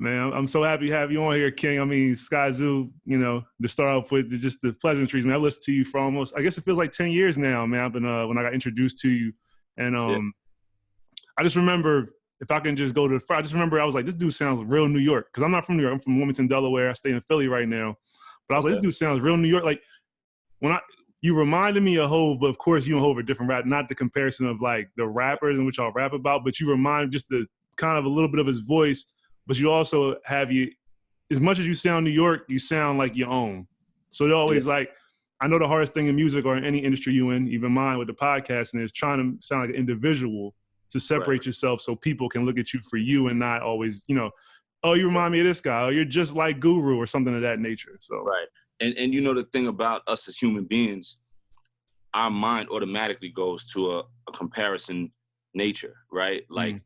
Man, I'm so happy to have you on here, King. I mean, Skyzoo, you know, to start off with, just the pleasantries. Man, I listened to you for almost, I guess it feels like 10 years now, man. I've been, when I got introduced to you. And I just remember, if I can just go to, I just remember I was like, this dude sounds real New York. Because I'm not from New York. I'm from Wilmington, Delaware. I stay in Philly right now. But I was like, this dude sounds real New York. Like, you reminded me of Hove, but of course you and Hove are different rap, not the comparison of like the rappers and which y'all rap about, but you remind just the kind of a little bit of his voice. But you also have as much as you sound New York, you sound like your own. So they're always like, I know the hardest thing in music or in any industry you in, even mine with the podcasting, is trying to sound like an individual to separate yourself so people can look at you for you and not always, you know, oh, you remind me of this guy, or you're just like Guru or something of that nature. So And you know, the thing about us as human beings, our mind automatically goes to a comparison nature, right? Like,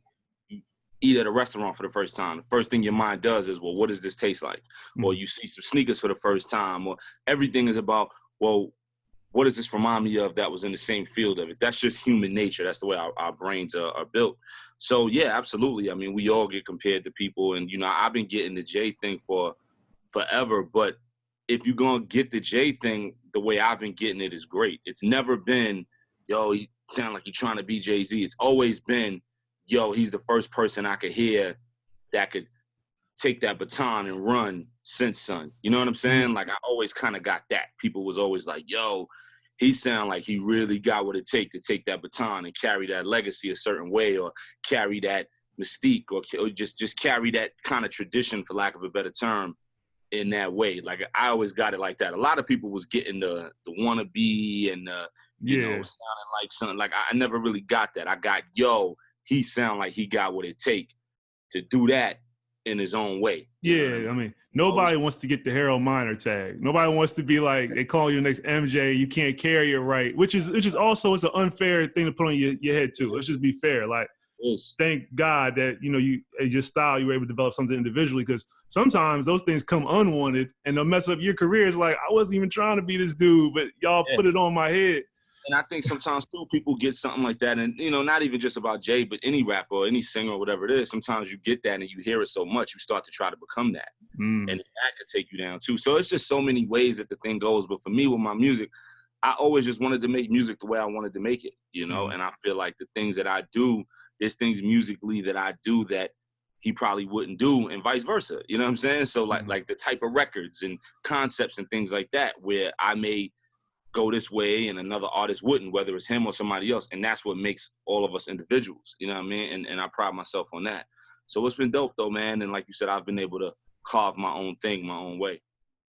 eat at a restaurant for the first time, the first thing your mind does is, well, what does this taste like? Or you see some sneakers for the first time, or everything is about, well, what does this remind me of that was in the same field of it? That's just human nature. That's the way our brains are built. So yeah, absolutely. I mean, we all get compared to people, and you know, I've been getting the Jay thing for forever, but if you're gonna get the Jay thing the way I've been getting it is great. It's never been, yo, you sound like you're trying to be Jay-Z. It's always been, yo, he's the first person I could hear that could take that baton and run since Son. You know what I'm saying? Like, I always kind of got that. People was always like, yo, he sound like he really got what it takes to take that baton and carry that legacy a certain way, or carry that mystique, or just carry that kind of tradition, for lack of a better term, in that way. Like, I always got it like that. A lot of people was getting the wannabe and, you know, sounding like something. Like, I never really got that. I got, yo, he sound like he got what it take to do that in his own way. Yeah, I mean, nobody wants to get the Harold Miner tag. Nobody wants to be like, they call you next MJ, you can't carry it right, which is also, it's an unfair thing to put on your head too. Let's just be fair. Like, thank God that, you know, your style, you were able to develop something individually, because sometimes those things come unwanted and they'll mess up your career. It's like, I wasn't even trying to be this dude, but y'all put it on my head. And I think sometimes, too, people get something like that. And, you know, not even just about Jay, but any rapper or any singer or whatever it is, sometimes you get that and you hear it so much, you start to try to become that. And that could take you down, too. So it's just so many ways that the thing goes. But for me, with my music, I always just wanted to make music the way I wanted to make it, you know? And I feel like the things that I do, there's things musically that I do that he probably wouldn't do, and vice versa. You know what I'm saying? So, like the type of records and concepts and things like that, where I may go this way and another artist wouldn't, whether it's him or somebody else. And that's what makes all of us individuals, you know what I mean? And I pride myself on that. So it's been dope though, man. And like you said, I've been able to carve my own thing, my own way.